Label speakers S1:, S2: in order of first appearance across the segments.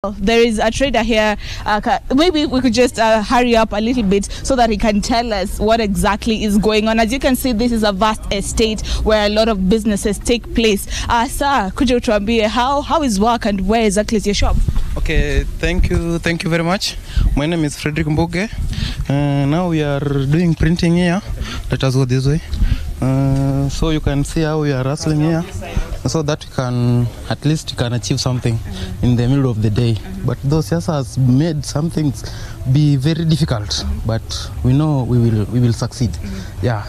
S1: There is a trader here. Maybe we could just hurry up a little bit so that he can tell us what exactly is going on. As you can see, this is a vast estate where a lot of businesses take place. Sir, could you tell me how is work and where exactly is your shop?
S2: Okay, thank you very much. My name is Frederick Mboge. Now we are doing printing here. Let us go this way. So you can see how we are hustling here, so that we can at least achieve something in the middle of the day. But those just has made some things be very difficult, but we know we will succeed. Yeah.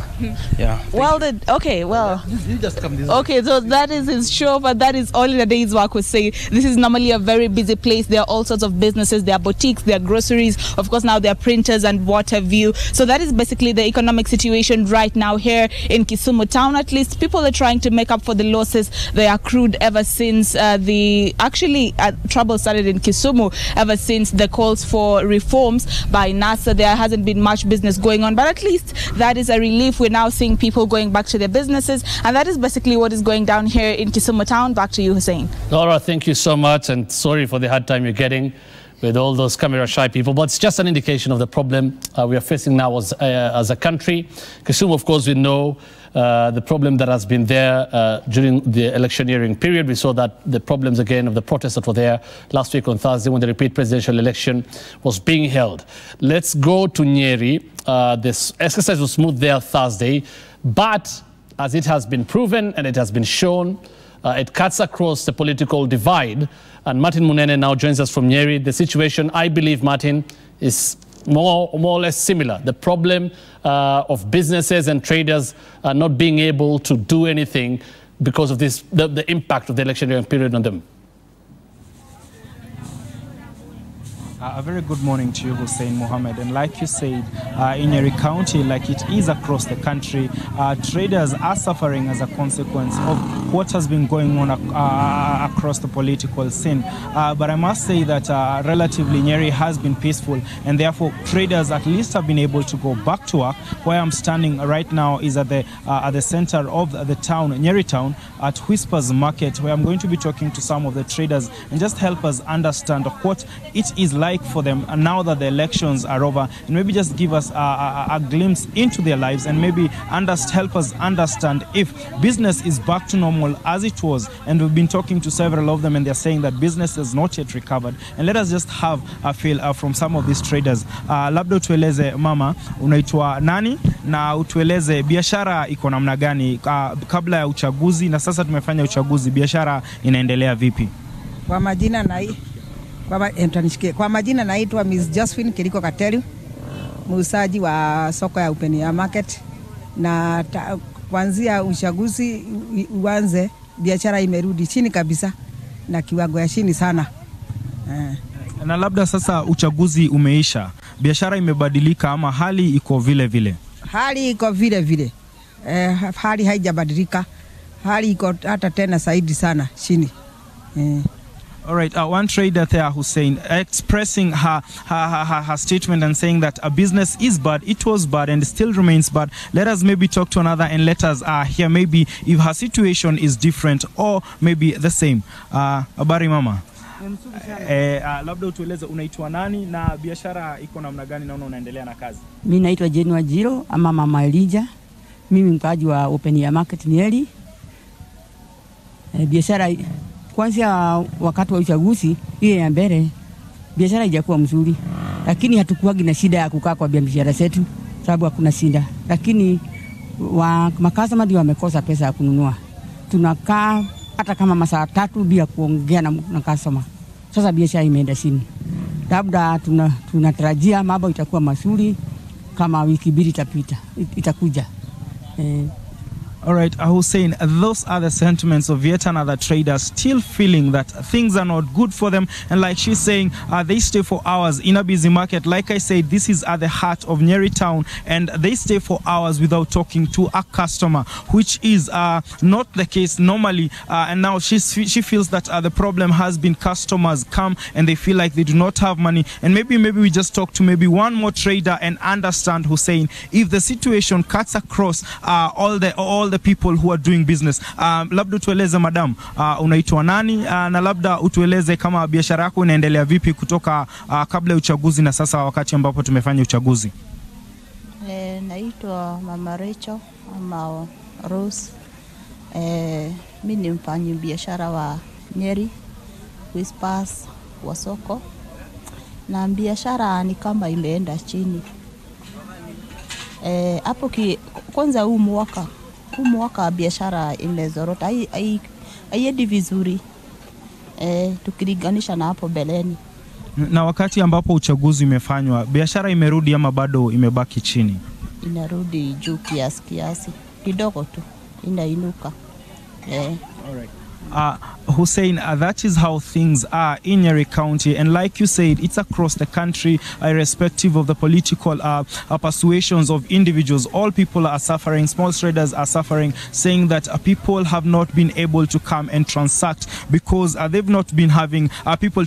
S1: Well, you just come this way. Okay, so that is his show, but that is all in a day's work. We say this is normally a very busy place. There are all sorts of businesses. There are boutiques, there are groceries. Of course, now there are printers and what have you. So that is basically the economic situation right now here in Kisumu town. At least people are trying to make up for the losses they accrued ever since trouble started in Kisumu, ever since the calls for reforms by NASA. There hasn't been much business going on, but at least that is a relief. We're now seeing people going back to their businesses, and that is basically what is going down here in Kisumu town. Back to you, Hussein.
S3: Laura, thank you so much, and sorry for the hard time you're getting with all those camera-shy people, but it's just an indication of the problem we are facing now as a country. Kisumu, of course, we know the problem that has been there during the electioneering period. We saw that the problems again of the protests that were there last week on Thursday when the repeat presidential election was being held. Let's go to Nyeri. This exercise was smooth there Thursday, but as it has been proven and it has been shown, it cuts across the political divide. And Martin Munene now joins us from Nyeri. The situation, I believe, Martin, is more or less similar. The problem of businesses and traders not being able to do anything because of this, the impact of the electioneering period on them.
S4: A very good morning to you, Hussein Mohammed. And like you said, in Nyeri County, like it is across the country, traders are suffering as a consequence of what has been going on across the political scene. But I must say that relatively Nyeri has been peaceful, and therefore traders at least have been able to go back to work. Where I'm standing right now is at the center of the town, Nyeri town, at Whispers Market, where I'm going to be talking to some of the traders and just help us understand what it is like for them now that the elections are over, and maybe just give us a glimpse into their lives, and maybe help us understand if business is back to normal as it was. And we've been talking to several of them, and they're saying that business has not yet recovered. And let us just have a feel from some of these traders. Labda utueleze mama, unaitwa nani na utueleze biashara iko namna gani kabla ya uchaguzi na sasa tumefanya uchaguzi, biashara inaendelea vipi?
S5: Kwa majina naitwa Miss Josephine Kiriko Kateri, muuzaji wa soko ya Open Air Market, na kuanzia uchaguzi uanze biashara imerudi chini kabisa na kiwango ya chini sana.
S4: Na labda sasa uchaguzi umeisha, biashara imebadilika ama hali iko vile vile?
S5: Hali iko vile vile. Hali haijabadilika. Hali iko hata tena zaidi sana chini.
S4: All right, one trader there, Hussein, expressing her statement and saying that a business is bad, it was bad and still remains bad. Let us maybe talk to another and let us hear maybe if her situation is different or maybe the same. Habari mama. Labda utueleze unaitwa nani na biashara iko namna gani na unaendelea na kazi?
S6: Mimi naitwa Jane Wajiro ama Mama Elijah. Mimi mkaaji wa Open Air Market Nyeri. Biashara kwanza wakati wa uchaguzi ile ya mbele biashara haijakuwa mzuri, lakini hatukuagi na shida ya kukaa kwa biashara zetu sababu hakuna shida, lakini makasama ndio wamekosa pesa ya kununua. Tunakaa hata kama masaa 3 bila kuongea na customer. Sasa biashara imeenda chini. Labda tunatarajia mambo itakuwa mazuri kama wiki mbili itakuja.
S4: All right, Hussein, those are the sentiments of yet another trader still feeling that things are not good for them. And like she's saying, they stay for hours in a busy market. Like I said, this is at the heart of Nyeri town, and they stay for hours without talking to a customer, which is not the case normally. And now she feels that the problem has been customers come and they feel like they do not have money. And maybe we just talk to maybe one more trader and understand, Hussein, if the situation cuts across all the people who are doing business. Labda utueleze madam, unaitwa nani na labda utueleze kama biashara yako inaendelea vipi kutoka kabla ya uchaguzi na sasa wakati ambapo tumefanya uchaguzi.
S7: Naitwa Mama Rachel ama Rose. Mimi ni mfanyi biashara wa Nyeri, Whispers, wa soko. Na biashara ni kama imeenda chini. Hapo kwanza huu mwaka biashara imezorota. Haiendi vizuri. Tukilinganisha na hapo beleni.
S4: Na wakati ambapo uchaguzi umefanywa, biashara imerudi ama bado imebaki chini?
S7: Inarudi juu kiasi. Kidogo tu inainuka.
S4: Alright. Hussein, that is how things are in Nyeri County, and like you said, it's across the country, irrespective of the political persuasions of individuals. All people are suffering, small traders are suffering, saying that people have not been able to come and transact because they've not been having,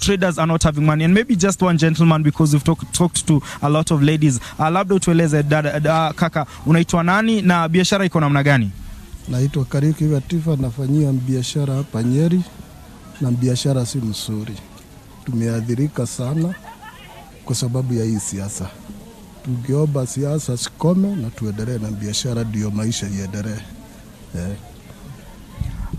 S4: traders are not having money. And maybe just one gentleman, because we've talked to a lot of ladies. Labda utueleze kaka, unaitwa nani na biashara iko namna gani?
S8: Naitwa Kariuki Gatifa, nafanyia biashara hapa Nyeri na biashara si mzuri. Tumeathirika sana kwa sababu ya hii siasa. Tungeomba siasa sikome na tuendelee na biashara ndio maisha iendelee.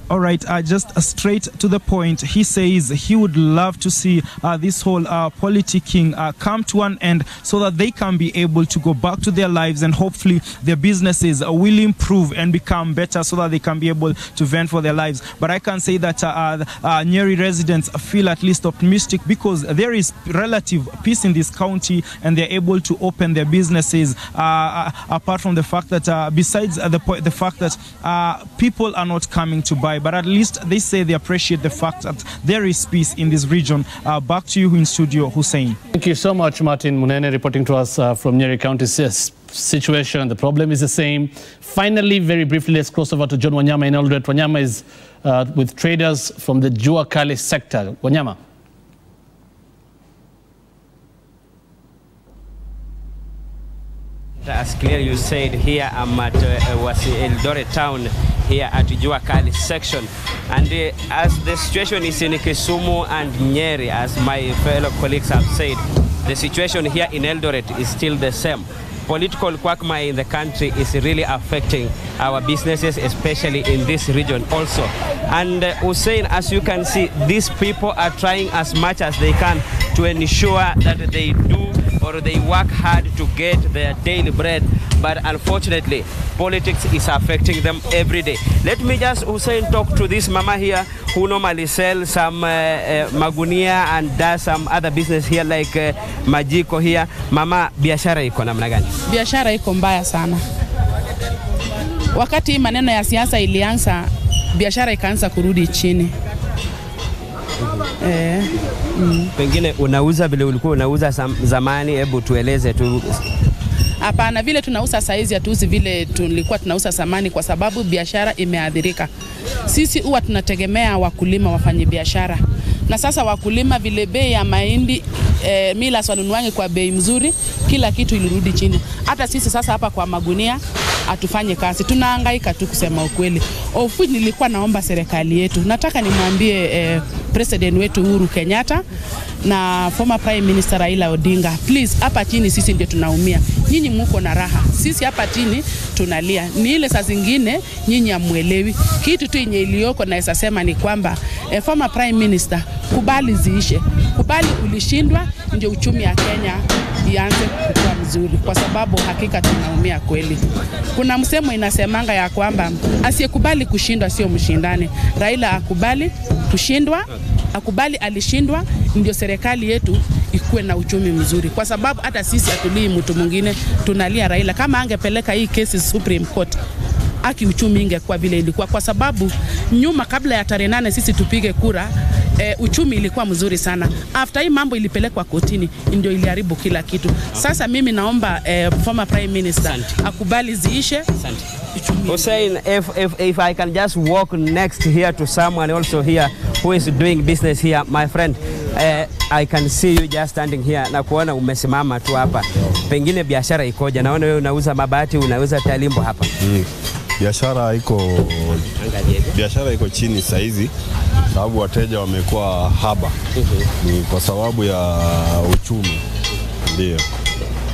S4: All right, just straight to the point, he says he would love to see this whole politicking come to an end so that they can be able to go back to their lives and hopefully their businesses will improve and become better so that they can be able to vent for their lives. But I can say that Nyeri residents feel at least optimistic because there is relative peace in this county and they're able to open their businesses apart from the fact that besides the fact that people are not coming to buy. But at least they say they appreciate the fact that there is peace in this region. Back to you in studio, Hussein.
S3: Thank you so much, Martin Munene, reporting to us from Nyeri County. Situation. The problem is the same. Finally, very briefly, let's cross over to John Wanyama in Eldoret. Wanyama is with traders from the Jua Kali sector. Wanyama.
S9: As clearly you said, here I'm at Eldoret town, here at Jua Kali section. And as the situation is in Kisumu and Nyeri, as my fellow colleagues have said, the situation here in Eldoret is still the same. Political quagmire in the country is really affecting our businesses, especially in this region also. And Hussein, as you can see, these people are trying as much as they can to ensure that they do or they work hard to get their daily bread, but unfortunately politics is affecting them every day. Let me just, Hussein, talk to this mama here who normally sells some magunia and does some other business here like majiko here. Mama, biashara iko namna gani?
S10: Biashara iko mbaya sana. Wakati maneno ya siasa ilianza, biashara ikaanza kurudi chini.
S9: Pengine unauza vile ulikuwa unauza zamani, hebu tueleze tu.
S10: Hapana, vile tunauza saizi hatuuzi vile tulikuwa tunauza zamani kwa sababu biashara imeathirika. Sisi huwa tunategemea wakulima wafanye biashara. Na sasa wakulima vile bei ya mahindi mila wanunuange kwa bei mzuri, kila kitu ilirudi chini. Hata sisi sasa hapa kwa magunia atufanye kazi. Tunahangaika tu kusema ukweli. Ofu nilikuwa naomba serikali yetu. Nataka nimwambie president wetu Uhuru Kenyatta na former prime minister Raila Odinga, please, hapa chini sisi ndio tunaumia. Nyinyi mko na raha. Sisi hapa chini tunalia. Ni ile saa zingine nyinyi hamuelewi. Kitu tu yenye iliyoko naweza sema ni kwamba former prime minister, kubali ziishe. Kubali ulishindwa ndio uchumi ya Kenya ianze kukua mzuri, kwa sababu hakika tunaumia kweli. Kuna msemo inasemanga ya kwamba asiyekubali kushindwa sio mshindani. Raila akubali kushindwa, akubali alishindwa, ndio serikali yetu ikuwe na uchumi mzuri, kwa sababu hata sisi atulii mtu mwingine, tunalia Raila. Kama angepeleka hii kesi Supreme Court, aki uchumi ingekuwa vile ilikuwa, kwa sababu nyuma kabla ya tarehe 8 sisi tupige kura, uchumi ilikuwa mzuri sana. After hii mambo ilipelekwa kotini, ndio iliharibu kila kitu. Sasa mimi naomba former prime minister akubali ziishe.
S9: Hussein, if I can just walk next here to someone also here who is doing business here, my friend, I can see you just standing here na kuona umesimama tu hapa. Pengine biashara ikoja. Naona wewe unauza mabati, unauza talimbo hapa.
S11: biashara iko chini saizi sababu wateja wamekuwa haba. Ni kwa sababu ya uchumi. Ndio.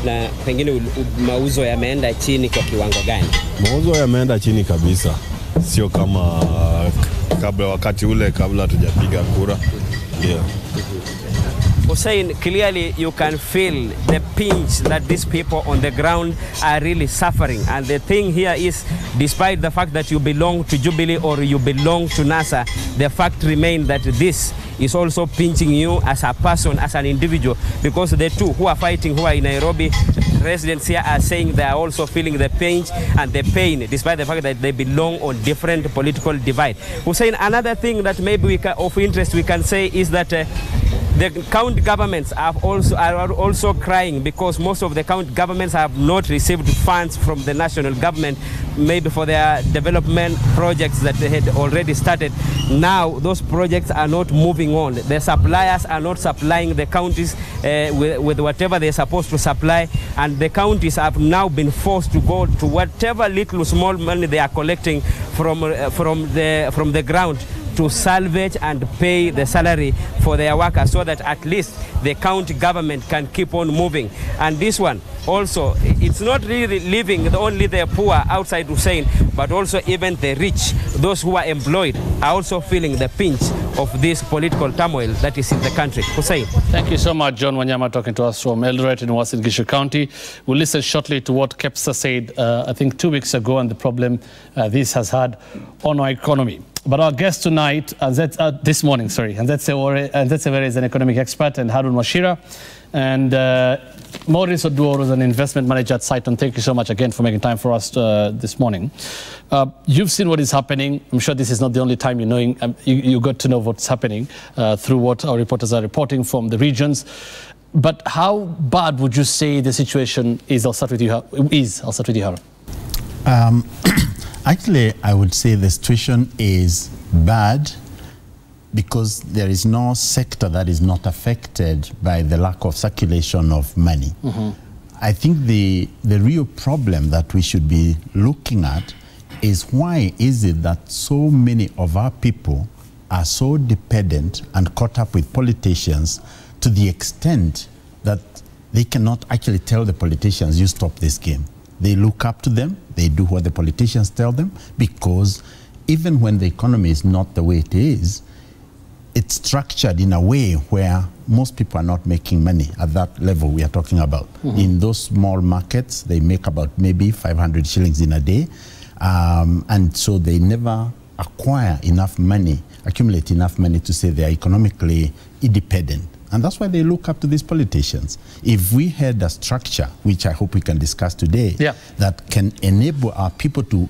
S9: Na pengine mauzo yameenda chini kwa kiwango gani?
S11: Mauzo yameenda chini kabisa. Sio kama wakati ule kabla tujapiga kura. Ndio.
S9: Hussein, clearly you can feel the pinch that these people on the ground are really suffering. And the thing here is, despite the fact that you belong to Jubilee or you belong to NASA, the fact remains that this is also pinching you as a person, as an individual, because the two who are fighting, who are in Nairobi, residents here are saying they are also feeling the pinch and the pain, despite the fact that they belong on different political divide. Hussein, another thing that maybe of interest we can say is that the county governments are also crying because most of the county governments have not received funds from the national government, maybe for their development projects that they had already started. Now those projects are not moving on. The suppliers are not supplying the counties with whatever they're supposed to supply, and the counties have now been forced to go to whatever little small money they are collecting from the ground to salvage and pay the salary for their workers so that at least the county government can keep on moving. And this one also, it's not really leaving only the poor outside Hussein, but also even the rich, those who are employed, are also feeling the pinch of this political turmoil that is in the country. Hussein.
S3: Thank you so much, John Wanyama, talking to us from Eldoret in Uasin Gishu County. We'll listen shortly to what KEPSA said, I think 2 weeks ago, and the problem this has had on our economy. But our guest tonight, this morning, Anzetse Were is an economic expert, and Harun Mashira, and Maurice Oduor is an investment manager at Cyton. Thank you so much again for making time for us this morning. You've seen what is happening. I'm sure this is not the only time you got to know what's happening through what our reporters are reporting from the regions. But how bad would you say the situation is? I'll start with you, Harun.
S12: Actually, I would say the situation is bad because there is no sector that is not affected by the lack of circulation of money. I think the real problem that we should be looking at is why is it that so many of our people are so dependent and caught up with politicians to the extent that they cannot actually tell the politicians, you stop this game. They look up to them, they do what the politicians tell them, because even when the economy is not the way it is, it's structured in a way where most people are not making money at that level we are talking about. In those small markets, they make about maybe 500 shillings in a day, and so they never acquire enough money, accumulate enough money to say they are economically independent. And that's why they look up to these politicians. If we had a structure, which I hope we can discuss today, that can enable our people to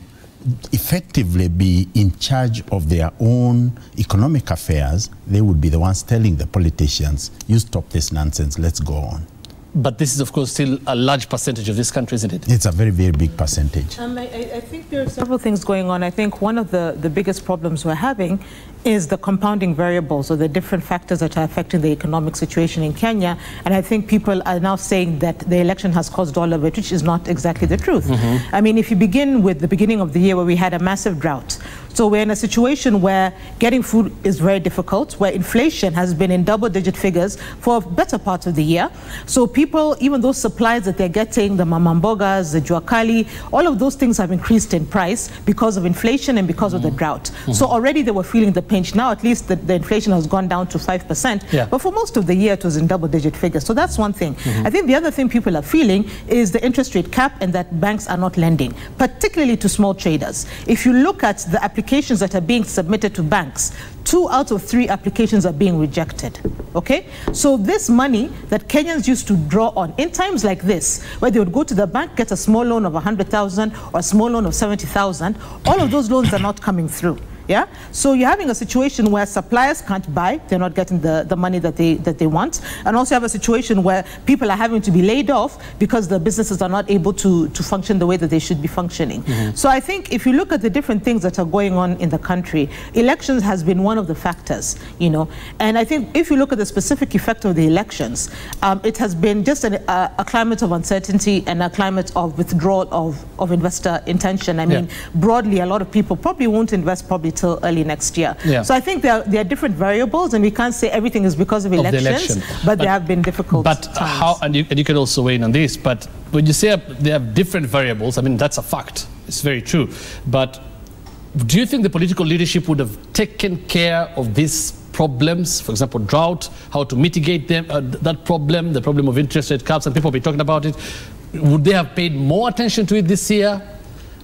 S12: effectively be in charge of their own economic affairs, they would be the ones telling the politicians, you stop this nonsense, let's go on.
S3: But this is, of course, still a large percentage of this country, isn't it?
S12: It's a very, very big percentage.
S13: I think there are several things going on. I think one of the biggest problems we're having is the compounding variables or the different factors that are affecting the economic situation in Kenya. And I think people are now saying that the election has caused all of it, which is not exactly the truth. I mean, if you begin with the beginning of the year where we had a massive drought, so we're in a situation where getting food is very difficult, where inflation has been in double-digit figures for better parts of the year. So people, even those supplies that they're getting, the mamambogas, the juakali, all of those things have increased in price because of inflation and because of the drought. So already they were feeling the pinch. Now at least the inflation has gone down to 5%, but for most of the year it was in double-digit figures. So that's one thing. I think the other thing people are feeling is the interest rate cap and that banks are not lending, particularly to small traders. If you look at the applications that are being submitted to banks, 2 out of 3 applications are being rejected. Okay? So this money that Kenyans used to draw on in times like this, where they would go to the bank, get a small loan of 100,000 or a small loan of 70,000, all of those loans are not coming through. Yeah, so you're having a situation where suppliers can't buy; they're not getting the money that they want, and also have a situation where people are having to be laid off because the businesses are not able to function the way that they should be functioning. So I think if you look at the different things that are going on in the country, elections has been one of the factors, you know. And I think if you look at the specific effect of the elections, it has been just a climate of uncertainty and a climate of withdrawal of investor intention. I mean, broadly, a lot of people probably won't invest probably till early next year. So I think there are different variables, and we can't say everything is because of elections, but there have been difficult times.
S3: How, and you can also weigh in on this, but when you say they have different variables, I mean, that's a fact. It's very true. But do you think the political leadership would have taken care of these problems, for example, drought, how to mitigate them, that problem, the problem of interest rate caps, and people will be talking about it? Would they have paid more attention to it this year?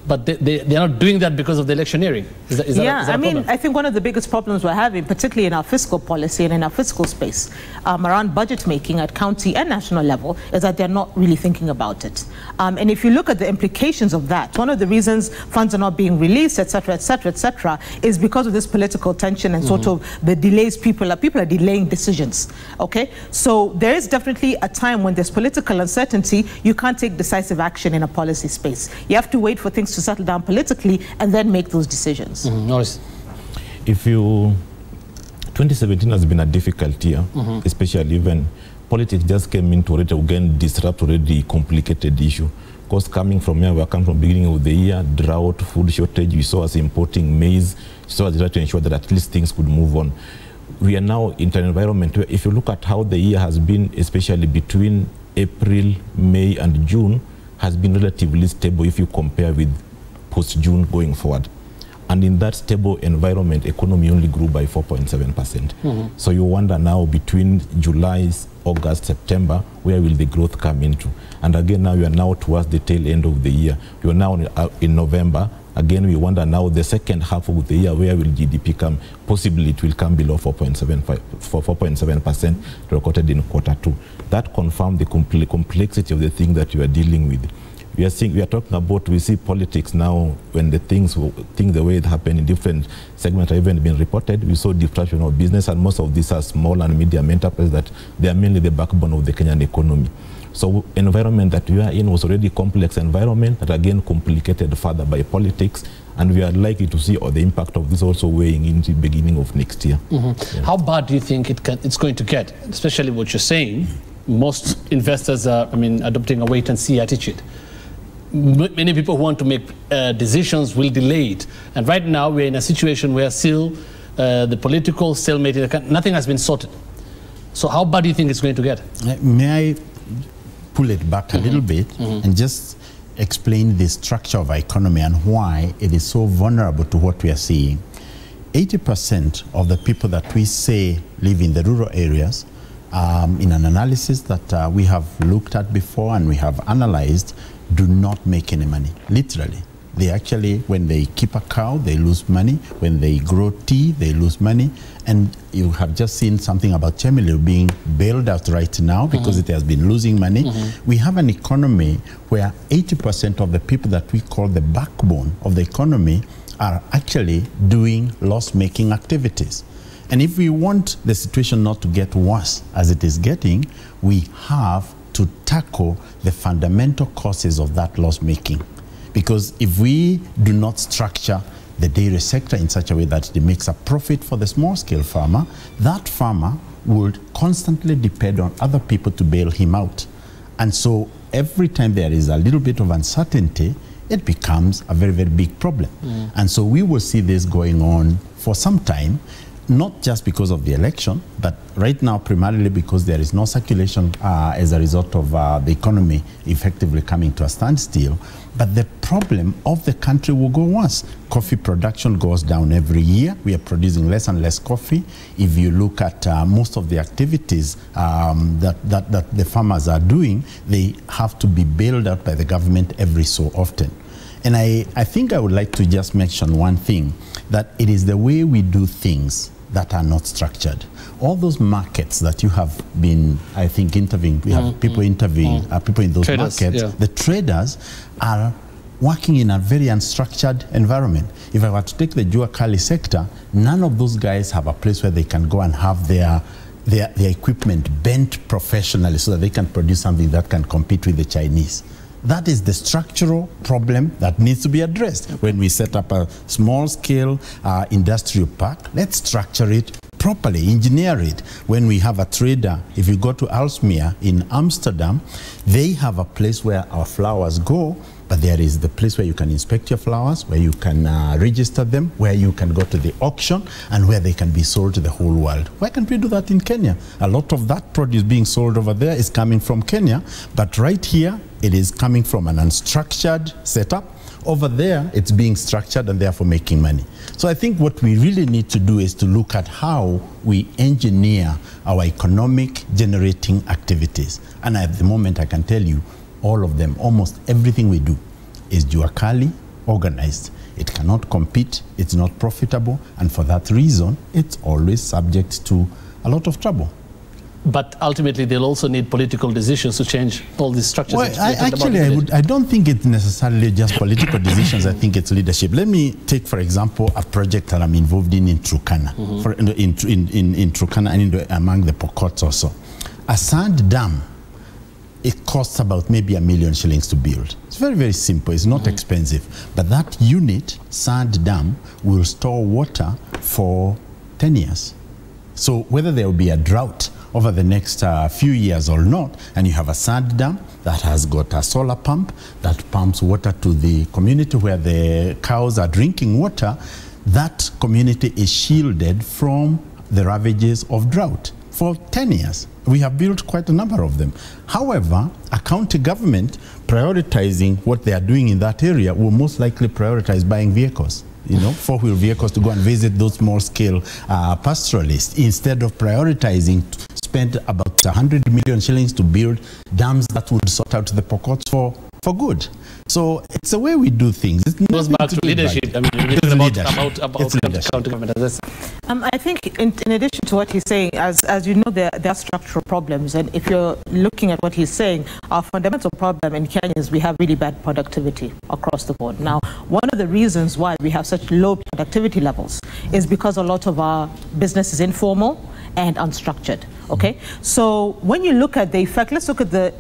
S3: But they're not doing that because of the electioneering. Is that
S13: I mean, I think one of the biggest problems we're having, particularly in our fiscal policy and in our fiscal space, around budget making at county and national level, is that they're not really thinking about it. And if you look at the implications of that, one of the reasons funds are not being released, etc., etc., etc., is because of this political tension and sort of the delays. People are delaying decisions. Okay, so there is definitely a time when there's political uncertainty. You can't take decisive action in a policy space. You have to wait for things to settle down politically and then make those decisions.
S14: If 2017 has been a difficult year, especially when politics just came in to already again disrupt already complicated issue. Because coming from here, we come from beginning of the year, drought, food shortage, we saw us importing maize, so as to ensure that at least things could move on. We are now in an environment where if you look at how the year has been, especially between April, May and June, has been relatively stable if you compare with post-June going forward. And in that stable environment, economy only grew by 4.7%. So you wonder now between July, August, September, where will the growth come into? And again, now you are now towards the tail end of the year. You are now in November. Again, we wonder now the second half of the year, where will GDP come? Possibly it will come below 4.7% recorded in Q2. That confirms the complexity of the thing that you are dealing with. We are talking about, we see politics now, when the things the way it happened in different segments have even been reported. We saw disruption of business, and most of these are small and medium enterprises that they are mainly the backbone of the Kenyan economy. So environment that we are in was already complex environment that again complicated further by politics, and we are likely to see the impact of this also weighing into the beginning of next year.
S3: How bad do you think it's going to get? Especially what you're saying, most investors are, adopting a wait-and-see attitude. Many people who want to make decisions will delay it. And right now we're in a situation where still the political stalemate, nothing has been sorted. So how bad do you think it's going to get?
S12: May I pull it back a little bit and just explain the structure of our economy and why it is so vulnerable to what we are seeing. 80% of the people that we say live in the rural areas, in an analysis that we have looked at before and we have analyzed, do not make any money, literally. They actually, when they keep a cow, they lose money. When they grow tea, they lose money. And you have just seen something about Chemelil being bailed out right now because it has been losing money. We have an economy where 80% of the people that we call the backbone of the economy are actually doing loss-making activities. And if we want the situation not to get worse as it is getting, we have to tackle the fundamental causes of that loss making. Because if we do not structure the dairy sector in such a way that it makes a profit for the small scale farmer, that farmer would constantly depend on other people to bail him out. And so every time there is a little bit of uncertainty, it becomes a very, very big problem. And so we will see this going on for some time, not just because of the election, but right now primarily because there is no circulation as a result of the economy effectively coming to a standstill. But the problem of the country will go worse. Coffee production goes down every year. We are producing less and less coffee. If you look at most of the activities that the farmers are doing, they have to be bailed out by the government every so often. And I think I would like to just mention one thing, that it is the way we do things that are not structured. All those markets that you have been, I think, interviewing, we have people interviewing, people in those
S3: traders,
S12: markets, the traders are working in a very unstructured environment. If I were to take the Jua Kali sector, none of those guys have a place where they can go and have their equipment bent professionally so that they can produce something that can compete with the Chinese. That is the structural problem that needs to be addressed. When we set up a small-scale industrial park, let's structure it properly, engineer it. When we have a trader, if you go to Aalsmeer in Amsterdam, they have a place where our flowers go, but there is the place where you can inspect your flowers, where you can register them, where you can go to the auction, and where they can be sold to the whole world. Why can't we do that in Kenya? A lot of that produce being sold over there is coming from Kenya, but right here, it is coming from an unstructured setup. Over there, it's being structured and therefore making money. So I think what we really need to do is to look at how we engineer our economic generating activities. And at the moment, I can tell you, all of them, almost everything we do is Jua Kali organized. It cannot compete, it's not profitable, and for that reason, it's always subject to a lot of trouble.
S3: But ultimately, they'll also need political decisions to change all these structures.
S12: Well, I don't think it's necessarily just political decisions. I think it's leadership. Let me take, for example, a project that I'm involved in Turkana, in Turkana and among the Pokots also. A sand dam, it costs about maybe $1 million shillings to build. It's very, very simple. It's not expensive. But that unit, sand dam, will store water for 10 years. So whether there will be a drought over the next few years or not, and you have a sand dam that has got a solar pump that pumps water to the community where the cows are drinking water, that community is shielded from the ravages of drought for 10 years. We have built quite a number of them. However, a county government prioritizing what they are doing in that area will most likely prioritize buying vehicles. You know, four-wheel vehicles to go and visit those small-scale pastoralists, instead of prioritizing to spend about 100 million shillings to build dams that would sort out the Pokots for good. So it's the way we do things. It
S3: goes back to leadership. I mean, you're talking about county government.
S13: I think in addition to what he's saying, as you know, there are structural problems. And if you're looking at what he's saying, our fundamental problem in Kenya is we have really bad productivity across the board. Now, one of the reasons why we have such low productivity levels is because a lot of our business is informal and unstructured. Okay, so when you look at the effect, let's look at the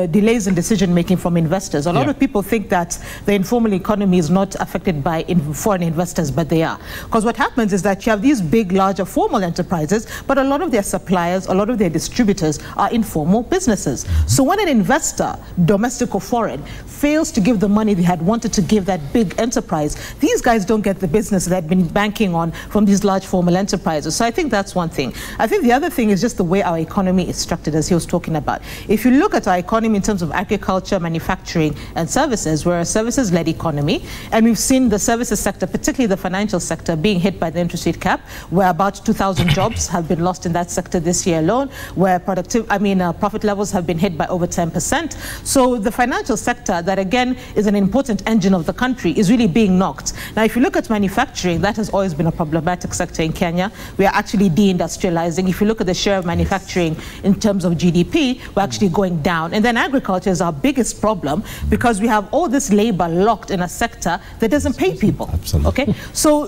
S13: delays in decision making from investors. A lot of people think that the informal economy is not affected by foreign investors, but they are. Because what happens is that you have these big, larger formal enterprises, but a lot of their suppliers, a lot of their distributors are informal businesses. So when an investor, domestic or foreign, fails to give the money they had wanted to give that big enterprise, these guys don't get the business that they've been banking on from these large formal enterprises. So I think that's one thing. I think the other thing is just the way our economy is structured, as he was talking about. If you look at our economy in terms of agriculture, manufacturing, and services, we're a services-led economy, and we've seen the services sector, particularly the financial sector, being hit by the interest rate cap, where about 2,000 jobs have been lost in that sector this year alone, where profit levels have been hit by over 10%. So the financial sector, that again is an important engine of the country, is really being knocked. Now, if you look at manufacturing, that has always been a problematic sector in Kenya. We are actually deindustrializing. If you look at the share of manufacturing in terms of GDP, we're actually going down. And then agriculture is our biggest problem because we have all this labor locked in a sector that doesn't pay people.
S12: Absolutely.
S13: Okay, so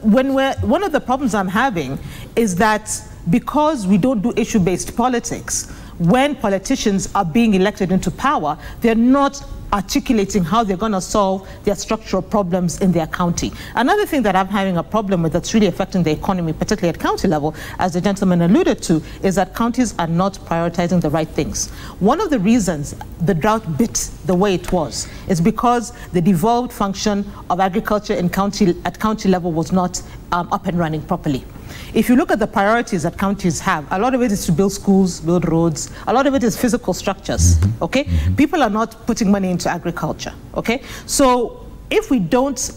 S13: one of the problems I'm having is that because we don't do issue-based politics, when politicians are being elected into power, they're not articulating how they're going to solve their structural problems in their county. Another thing that I'm having a problem with that's really affecting the economy, particularly at county level, as the gentleman alluded to, is that counties are not prioritizing the right things. One of the reasons the drought bit the way it was is because the devolved function of agriculture at county level was not up and running properly. If you look at the priorities that counties have, a lot of it is to build schools, build roads. A lot of it is physical structures, okay? People are not putting money into agriculture, okay? So if we don't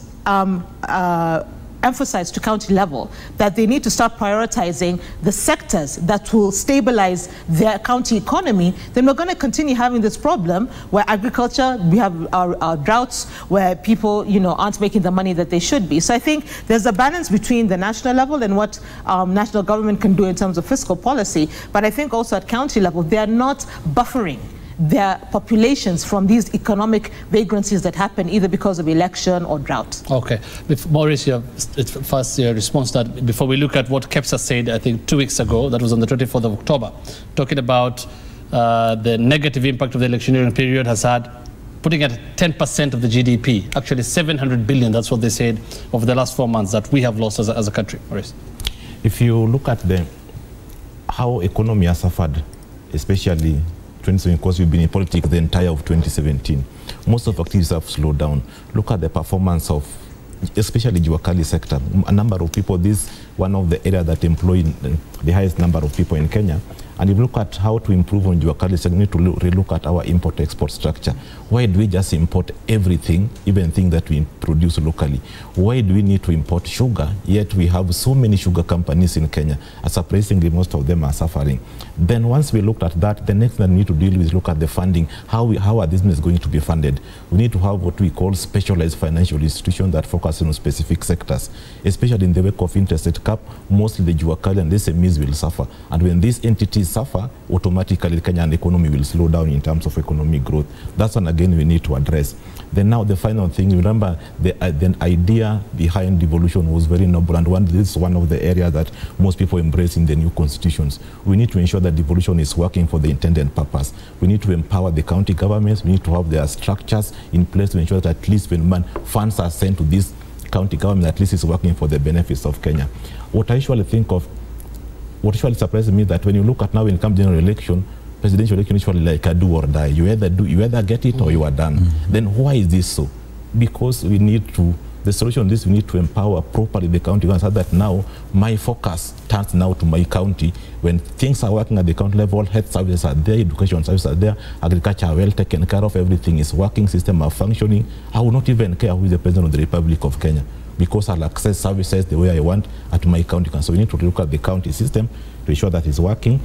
S13: emphasize to county level that they need to start prioritizing the sectors that will stabilize their county economy, then we're going to continue having this problem where agriculture, we have our droughts, where people, aren't making the money that they should be. So I think there's a balance between the national level and what national government can do in terms of fiscal policy, but I think also at county level, they are not buffering their populations from these economic vagrancies that happen either because of election or drought.
S3: Okay. Maurice, first your response to that, before we look at what KEPSA said, I think 2 weeks ago, that was on the 24th of October, talking about the negative impact of the electioneering period has had, putting at 10% of the GDP, actually 700 billion, that's what they said, over the last 4 months that we have lost as a country. Maurice.
S14: If you look at how economy has suffered, especially 2017, because we've been in politics the entire of 2017, most of activities have slowed down. Look at the performance of, especially Jua Kali sector. A number of people, this is one of the areas that employ the highest number of people in Kenya. And if you look at how to improve on Jua Kali sector, we need to relook at our import-export structure. Why do we just import everything, even things that we produce locally? Why do we need to import sugar, yet we have so many sugar companies in Kenya? Surprisingly, most of them are suffering. Then once we looked at that, the next thing we need to deal with is look at the funding. How are business going to be funded? We need to have what we call specialized financial institutions that focus on specific sectors, especially in the wake of interest rate cap. Mostly the Jua Kali and the SMEs will suffer. And when these entities suffer, automatically the Kenyan economy will slow down in terms of economic growth. That's one again we need to address. Then now the final thing, remember the idea behind devolution was very noble, and this is one of the areas that most people embrace in the new constitutions. We need to ensure that devolution is working for the intended purpose. We need to empower the county governments. We need to have their structures in place to ensure that at least when funds are sent to this county government, at least it's working for the benefits of Kenya. What usually surprises me that when you look at now when it comes to general election, presidential election is usually like a do or die. You either get it or you are done. Then why is this so? Because we need to, the solution to this, we need to empower properly the county government so that now my focus turns now to my county. When things are working at the county level, health services are there, education services are there, agriculture are well taken care of, everything is working, system are functioning. I will not even care who is the president of the Republic of Kenya, because I'll access services the way I want at my county. So we need to look at the county system to ensure that it's working.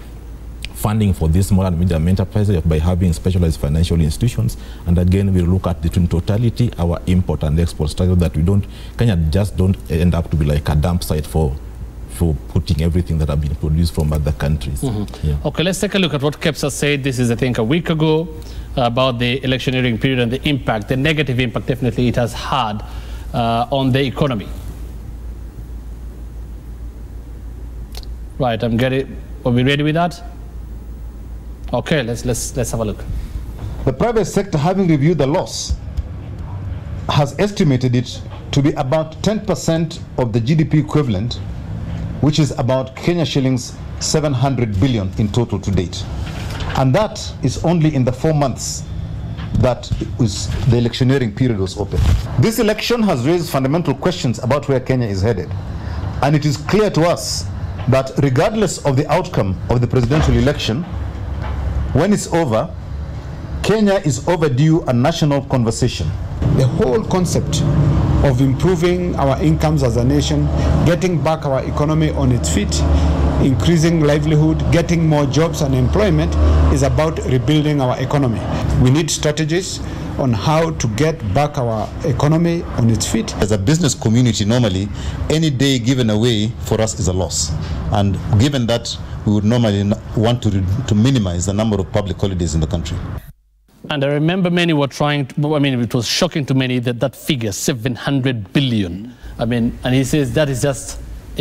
S14: Funding for these small and medium enterprises by having specialized financial institutions. And again, we'll look at in totality our import and export strategy, that Kenya just don't end up to be like a dump site for putting everything that have been produced from other countries. Yeah.
S3: Okay, let's take a look at what KEPSA said. This is, I think, a week ago about the electioneering period and the impact, the negative impact definitely it has had on the economy. Right, are we ready with that? Okay, let's have a look.
S15: The private sector, having reviewed the loss, has estimated it to be about 10% of the GDP equivalent, which is about Kenya shillings 700 billion in total to date. And that is only in the 4 months that the electioneering period was open. This election has raised fundamental questions about where Kenya is headed. And it is clear to us that regardless of the outcome of the presidential election, when it's over, Kenya is overdue a national conversation.
S16: The whole concept of improving our incomes as a nation, getting back our economy on its feet, increasing livelihood, getting more jobs and employment is about rebuilding our economy. We need strategies on how to get back our economy on its feet.
S15: As a business community, normally, any day given away for us is a loss. And given that, we would normally want to minimize the number of public holidays in the country.
S3: And I remember many were trying to, it was shocking to many that figure, 700 billion. And he says that is just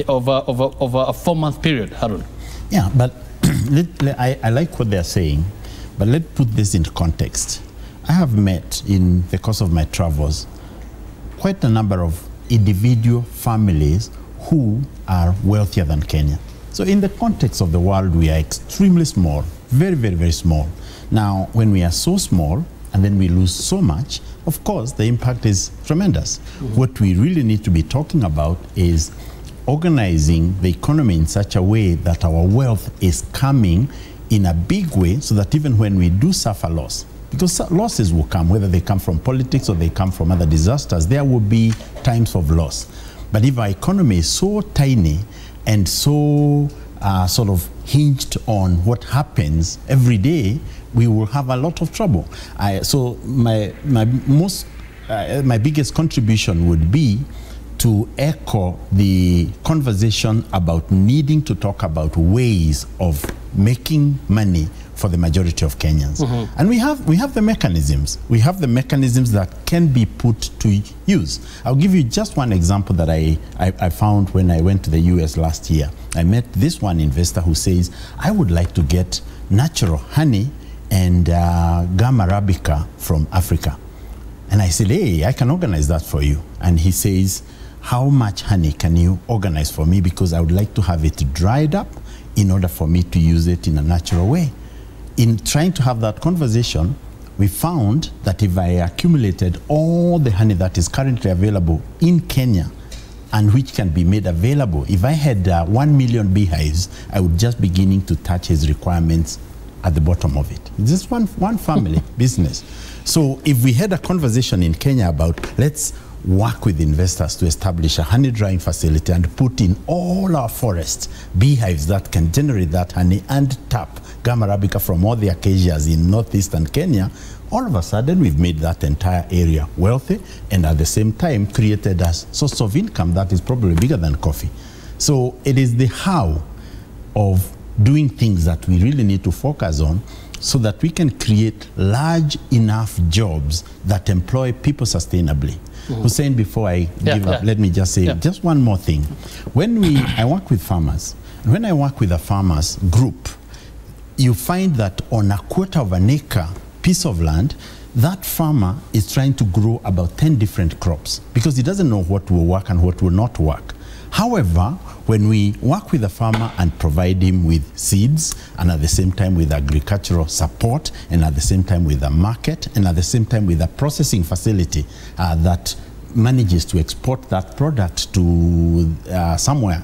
S3: over a 4-month period, Harun.
S12: Yeah, but I like what they're saying, but let's put this into context. I have met in the course of my travels quite a number of individual families who are wealthier than Kenya. So in the context of the world, we are extremely small, very, very, very small. Now, when we are so small and then we lose so much, of course, the impact is tremendous. What we really need to be talking about is organizing the economy in such a way that our wealth is coming in a big way, so that even when we do suffer loss, because losses will come, whether they come from politics or they come from other disasters, there will be times of loss. But if our economy is so tiny and so sort of hinged on what happens every day, we will have a lot of trouble. So my biggest contribution would be to echo the conversation about needing to talk about ways of making money for the majority of Kenyans. And we have the mechanisms. We have the mechanisms that can be put to use. I'll give you just one example that I found when I went to the US last year. I met this one investor who says, I would like to get natural honey and gum arabica from Africa. And I said, hey, I can organize that for you. And he says, how much honey can you organize for me? Because I would like to have it dried up in order for me to use it in a natural way. In trying to have that conversation, we found that if I accumulated all the honey that is currently available in Kenya and which can be made available, if I had 1 million beehives, I would just beginning to touch his requirements at the bottom of it. Just one family business. So if we had a conversation in Kenya about let's work with investors to establish a honey drying facility and put in all our forests beehives that can generate that honey and tap gum arabica from all the acacias in northeastern Kenya, all of a sudden we've made that entire area wealthy and at the same time created a source of income that is probably bigger than coffee. So it is the how of doing things that we really need to focus on so that we can create large enough jobs that employ people sustainably. Hussein, before I give up, let me just say just one more thing. When I work with farmers, when I work with a farmers group, you find that on a quarter of an acre piece of land, that farmer is trying to grow about 10 different crops because he doesn't know what will work and what will not work. However, when we work with a farmer and provide him with seeds and at the same time with agricultural support and at the same time with a market and at the same time with a processing facility that manages to export that product to somewhere,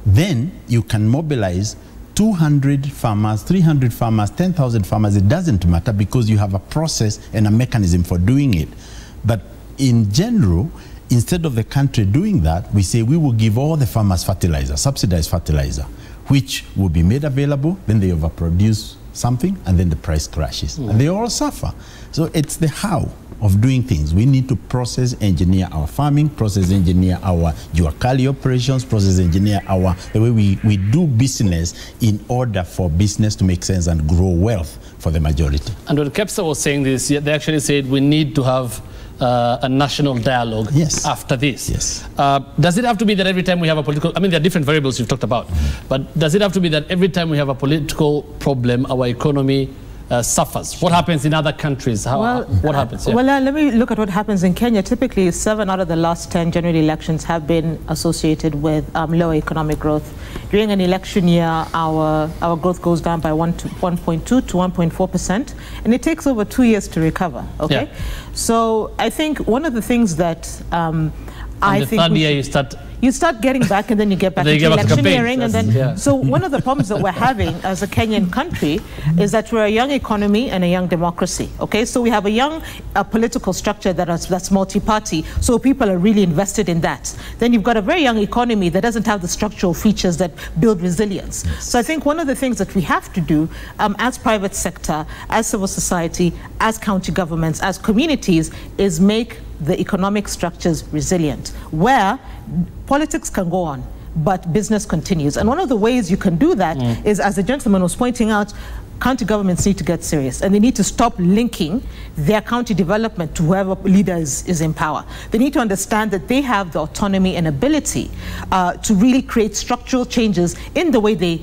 S12: then you can mobilize 200 farmers, 300 farmers, 10,000 farmers. It doesn't matter because you have a process and a mechanism for doing it. But in general, instead of the country doing that, we say we will give all the farmers fertilizer, subsidized fertilizer, which will be made available, then they overproduce something, and then the price crashes. And they all suffer. So it's the how of doing things. We need to process engineer our farming, process engineer our Juakali operations, process engineer the way we do business in order for business to make sense and grow wealth for the majority.
S3: And when KEPSA was saying this, they actually said we need to have a national dialogue after this. Does it have to be that every time we have a political, I mean, there are different variables you've talked about, but does it have to be that every time we have a political problem, our economy suffers? What happens in other countries? What happens?
S13: Well, let me look at what happens in Kenya. Typically, 7 out of the last 10 general elections have been associated with lower economic growth. During an election year, our growth goes down by 1.2 to 1.4%, and it takes over 2 years to recover. Okay, so I think one of the things that I think
S3: third year
S13: you start getting back and then you get back into electioneering. And then, so one of the problems that we're having as a Kenyan country is that we're a young economy and a young democracy. Okay, so we have a young political structure that's multi-party, so people are really invested in that. Then you've got a very young economy that doesn't have the structural features that build resilience. So I think one of the things that we have to do as private sector, as civil society, as county governments, as communities, is make the economic structures resilient, where politics can go on, but business continues. And one of the ways you can do that is, as the gentleman was pointing out, county governments need to get serious, and they need to stop linking their county development to whoever leader is in power. They need to understand that they have the autonomy and ability to really create structural changes in the way they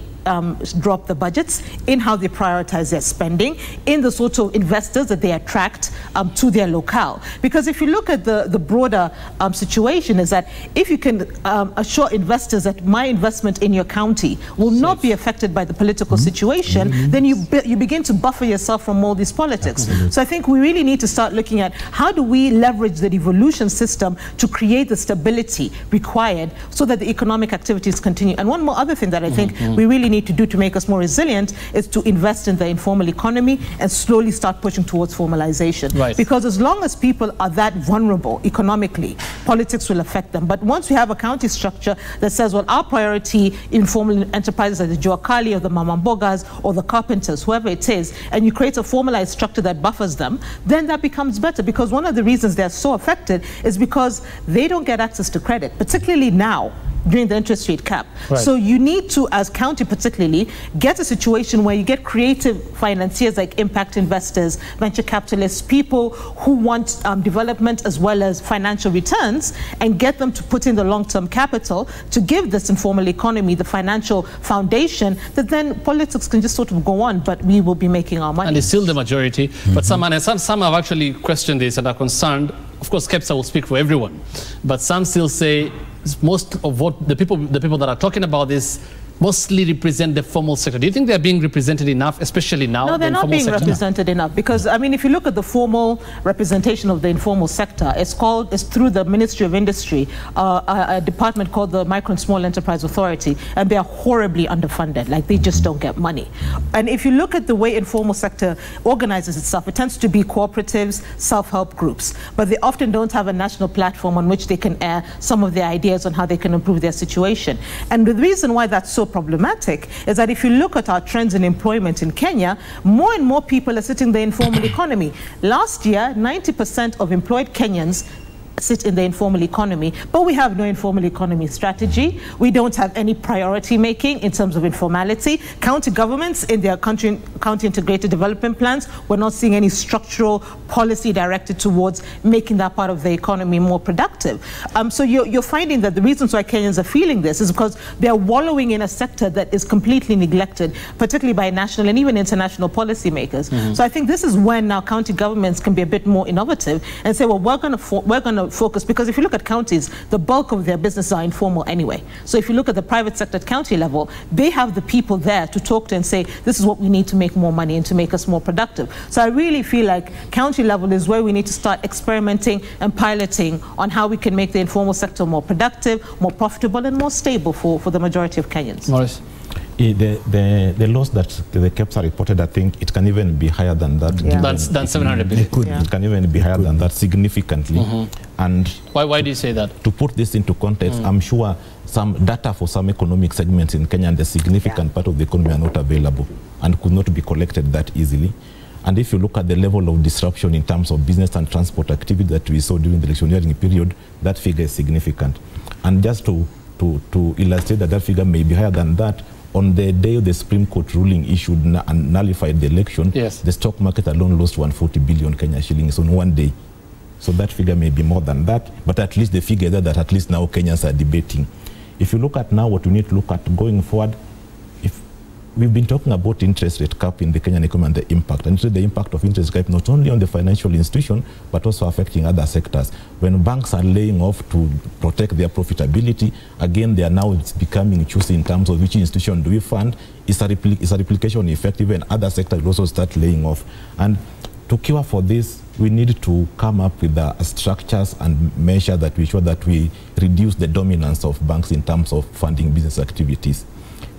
S13: drop the budgets, in how they prioritize their spending, in the sort of investors that they attract to their locale. Because if you look at the broader situation, is that if you can assure investors that my investment in your county will not be affected by the political situation, then you begin to buffer yourself from all these politics. So I think we really need to start looking at how do we leverage the devolution system to create the stability required so that the economic activities continue. And one more other thing that I think we really need to do to make us more resilient is to invest in the informal economy and slowly start pushing towards formalization. Because as long as people are that vulnerable economically, politics will affect them. But once we have a county structure that says, well, our priority informal enterprises are the Juakali or the Mamambogas or the carpenters, whoever it is, and you create a formalized structure that buffers them, then that becomes better. Because one of the reasons they're so affected is because they don't get access to credit, particularly now. during the interest rate cap.
S3: Right.
S13: So you need to, as county particularly, get a situation where you get creative financiers like impact investors, venture capitalists, people who want development as well as financial returns, and get them to put in the long-term capital to give this informal economy the financial foundation that then politics can just sort of go on, but we will be making our money.
S3: And it's still the majority. But some have actually questioned this and are concerned. Of course, KEPSA will speak for everyone, but some still say most of what the people that are talking about this mostly represent the formal sector. Do you think they're being represented enough, especially now?
S13: No, they're not being represented enough, because I mean, if you look at the formal representation of the informal sector, it's through the Ministry of Industry, a department called the Micro and Small Enterprise Authority, and they are horribly underfunded. Like, they just don't get money. And if you look at the way informal sector organizes itself, it tends to be cooperatives, self-help groups, but they often don't have a national platform on which they can air some of their ideas on how they can improve their situation. And the reason why that's so problematic is that if you look at our trends in employment in Kenya, more and more people are sitting in the informal economy. Last year, 90% of employed Kenyans sit in the informal economy, but we have no informal economy strategy. We don't have any priority making in terms of informality. County governments in their county integrated development plans, we're not seeing any structural policy directed towards making that part of the economy more productive. So you're finding that the reasons why Kenyans are feeling this is because they're wallowing in a sector that is completely neglected, particularly by national and even international policymakers. So I think this is when now county governments can be a bit more innovative and say, well, we're going to focus, because if you look at counties, the bulk of their businesses are informal anyway. So if you look at the private sector at county level, they have the people there to talk to and say, this is what we need to make more money and to make us more productive. So I really feel like county level is where we need to start experimenting and piloting on how we can make the informal sector more productive, more profitable, and more stable for the majority of Kenyans.
S3: Maurice?
S14: The loss that the KEPSA reported, I think it can even be higher than that.
S13: Yeah.
S3: Than 700 billion.
S14: It can even be higher than that significantly. And
S3: why do you say that?
S14: To put this into context, I'm sure some data for some economic segments in Kenya and the significant part of the economy are not available and could not be collected that easily. And if you look at the level of disruption in terms of business and transport activity that we saw during the electioneering period, that figure is significant. And just to illustrate that figure may be higher than that, on the day the Supreme Court ruling issued and nullified the election, the stock market alone lost 140 billion Kenya shillings on one day. So that figure may be more than that, but at least the figure that at least now Kenyans are debating. If you look at now what we need to look at going forward, if we've been talking about interest rate cap in the Kenyan economy and the impact, and the impact of interest cap not only on the financial institution, but also affecting other sectors. When banks are laying off to protect their profitability, again, they are now becoming choosy in terms of which institution do we fund. Is a replication effective, and other sectors will also start laying off. And to cure for this, we need to come up with the structures and measure that we show that we reduce the dominance of banks in terms of funding business activities.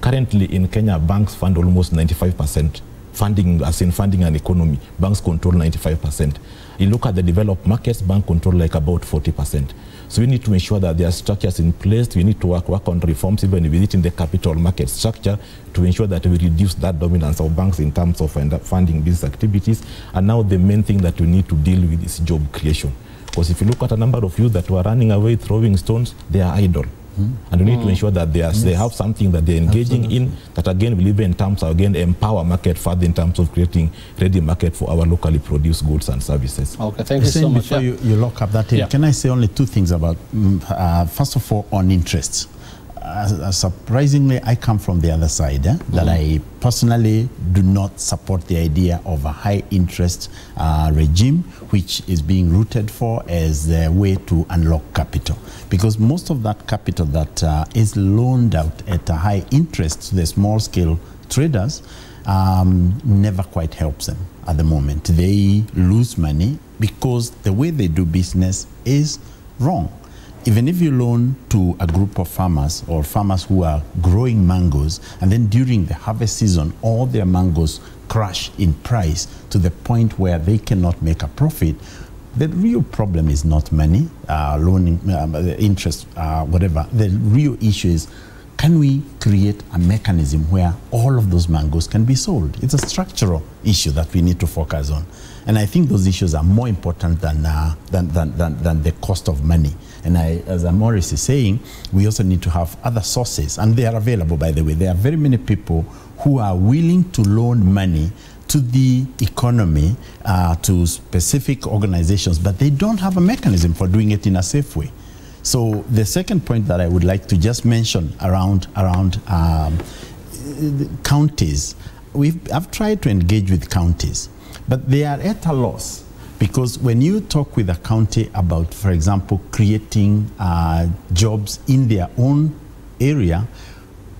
S14: Currently in Kenya, banks fund almost 95%. Funding, as in funding an economy, banks control 95%. You look at the developed markets, banks control like about 40%. So we need to ensure that there are structures in place. We need to work on reforms even within the capital market structure to ensure that we reduce that dominance of banks in terms of funding business activities. And now the main thing that we need to deal with is job creation. Because if you look at a number of youth that were running away throwing stones, they are idle. And we need to ensure that they have something that they're engaging in, that again will even in terms of empower market further in terms of creating ready market for our locally produced goods and services.
S3: Okay, thank you so much.
S12: Before you lock up that, can I say only two things about, first of all, on interests. Surprisingly, I come from the other side, that I personally do not support the idea of a high interest regime, which is being rooted for as the way to unlock capital. Because most of that capital that is loaned out at a high interest to the small scale traders never quite helps them at the moment. They lose money because the way they do business is wrong. Even if you loan to a group of farmers or farmers who are growing mangoes, and then during the harvest season, all their mangoes crash in price to the point where they cannot make a profit, the real problem is not money, loaning, interest, whatever. The real issue is, can we create a mechanism where all of those mangoes can be sold? It's a structural issue that we need to focus on. And I think those issues are more important than the cost of money. And as Morris is saying, we also need to have other sources, and they are available, by the way. There are very many people who are willing to loan money to the economy, to specific organizations, but they don't have a mechanism for doing it in a safe way. So the second point that I would like to just mention around counties, I've tried to engage with counties, but they are at a loss, because when you talk with a county about, for example, creating jobs in their own area,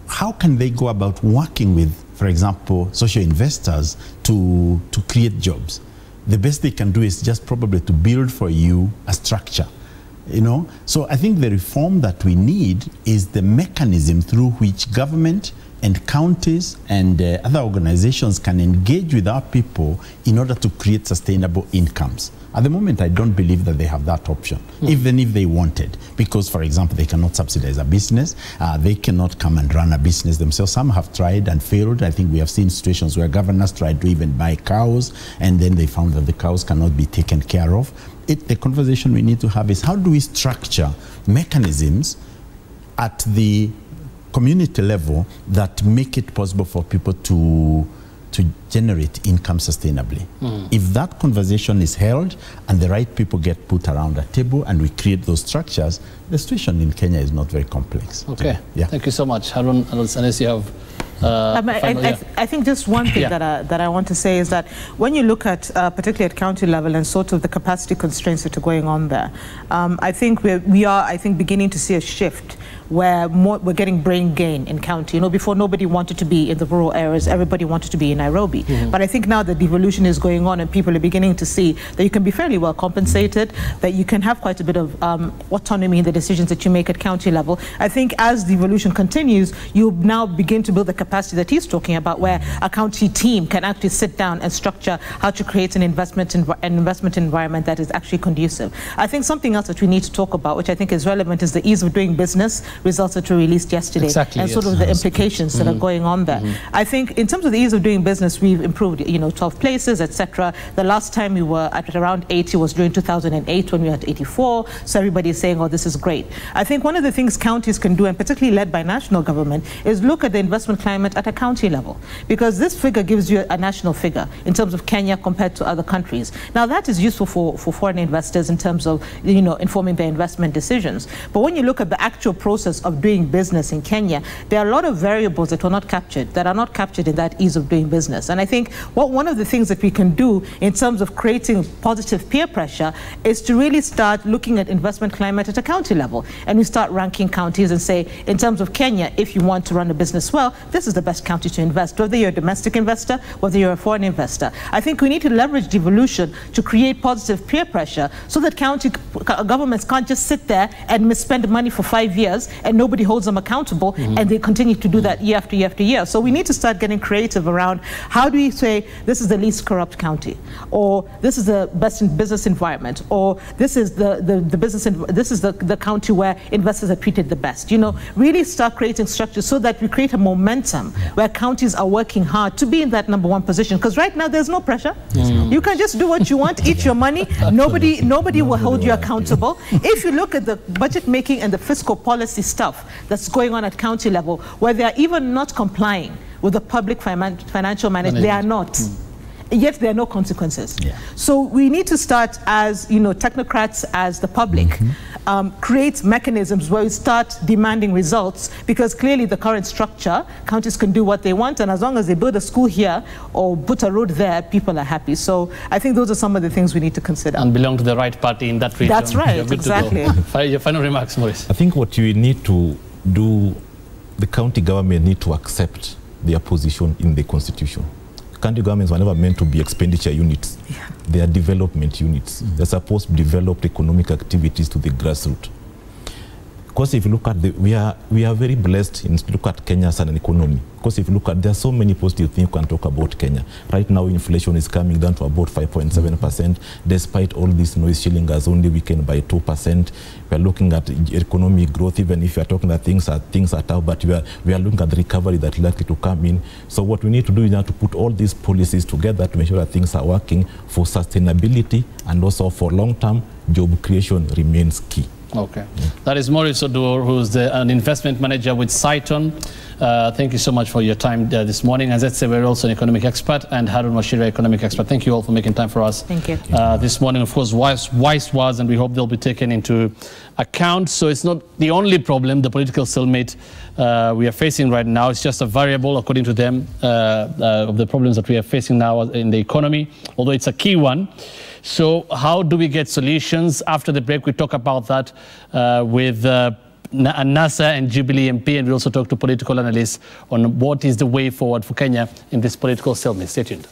S12: how can they go about working with, for example, social investors to create jobs? The best they can do is just probably to build for you a structure. You know, so I think the reform that we need is the mechanism through which government and counties and other organizations can engage with our people in order to create sustainable incomes. At the moment, I don't believe that they have that option, even if they wanted, because, for example, they cannot subsidize a business. They cannot come and run a business themselves. Some have tried and failed. I think we have seen situations where governors tried to even buy cows, and then they found that the cows cannot be taken care of. The conversation we need to have is, how do we structure mechanisms at the community level that make it possible for people to generate income sustainably? If that conversation is held and the right people get put around a table and we create those structures, the situation in Kenya is not very complex.
S3: Okay, thank you so much. Harun, unless you have
S13: I think just one thing that I want to say is that when you look at, particularly at county level, and sort of the capacity constraints that are going on there, I think we are beginning to see a shift where we're getting brain gain in county. You know, before nobody wanted to be in the rural areas, everybody wanted to be in Nairobi. But I think now the devolution is going on and people are beginning to see that you can be fairly well compensated, that you can have quite a bit of autonomy in the decisions that you make at county level. I think as devolution continues, you now begin to build the capacity that he's talking about, where a county team can actually sit down and structure how to create an investment environment that is actually conducive. I think something else that we need to talk about, which I think is relevant, is the ease of doing business results that were released yesterday, and sort of the implications that are going on there. I think in terms of the ease of doing business, we've improved, 12 places, etc. The last time we were at around 80 was during 2008 when we were at 84. So everybody is saying, oh, this is great. I think one of the things counties can do, and particularly led by national government, is look at the investment climate at a county level, because this figure gives you a national figure in terms of Kenya compared to other countries. Now that is useful for foreign investors in terms of informing their investment decisions. But when you look at the actual process of doing business in Kenya, there are a lot of variables that are not captured in that ease of doing business. And I think one of the things that we can do in terms of creating positive peer pressure is to really start looking at investment climate at a county level, and we start ranking counties and say, in terms of Kenya, if you want to run a business well, this is the best county to invest, whether you're a domestic investor, whether you're a foreign investor. I think we need to leverage devolution to create positive peer pressure so that county governments can't just sit there and misspend money for 5 years and nobody holds them accountable, and they continue to do that year after year after year. So we need to start getting creative around how do we say this is the least corrupt county, or this is the best business environment, or this is the county where investors are treated the best. Really start creating structures so that we create a momentum where counties are working hard to be in that #1 position. Because right now there's no pressure. You can just do what you want, eat your money. Nobody will hold you accountable. If you look at the budget making and the fiscal policy stuff that's going on at county level, where they are even not complying with the public financial management, they are not. Yet there are no consequences. So we need to start as technocrats, as the public, create mechanisms where we start demanding results, because clearly the current structure, counties can do what they want, and as long as they build a school here or put a road there, people are happy. So I think those are some of the things we need to consider.
S3: And belong to the right party in that region.
S13: That's right, exactly.
S3: Your final remarks, Maurice.
S14: I think what you need to do, the county government need to accept their position in the constitution. County governments were never meant to be expenditure units. They are development units. They're supposed to develop economic activities to the grassroots. Because if you look at we are very blessed in look at Kenya as an economy. Because if you look at, there are so many positive things you can talk about Kenya. Right now, inflation is coming down to about 5.7%. Despite all this noise, shilling has only weakened by 2%. We are looking at economic growth, even if you are talking that things are tough, but we are looking at the recovery that is likely to come in. So what we need to do is now to put all these policies together to make sure that things are working for sustainability, and also for long-term job creation remains key.
S3: Okay. That is Maurice Odur, who's an investment manager with Saiton. Thank you so much for your time this morning. As I said, we're also an economic expert, and Harun Mashira, economic expert. Thank you all for making time for us.
S13: Thank you.
S3: This morning, of course, wise words, and we hope they'll be taken into account. So it's not the only problem, the political stalemate we are facing right now. It's just a variable, according to them, of the problems that we are facing now in the economy, although it's a key one. So how do we get solutions? After the break, we talk about that with NASA and Jubilee MP, and we also talk to political analysts on what is the way forward for Kenya in this political stalemate. Stay tuned.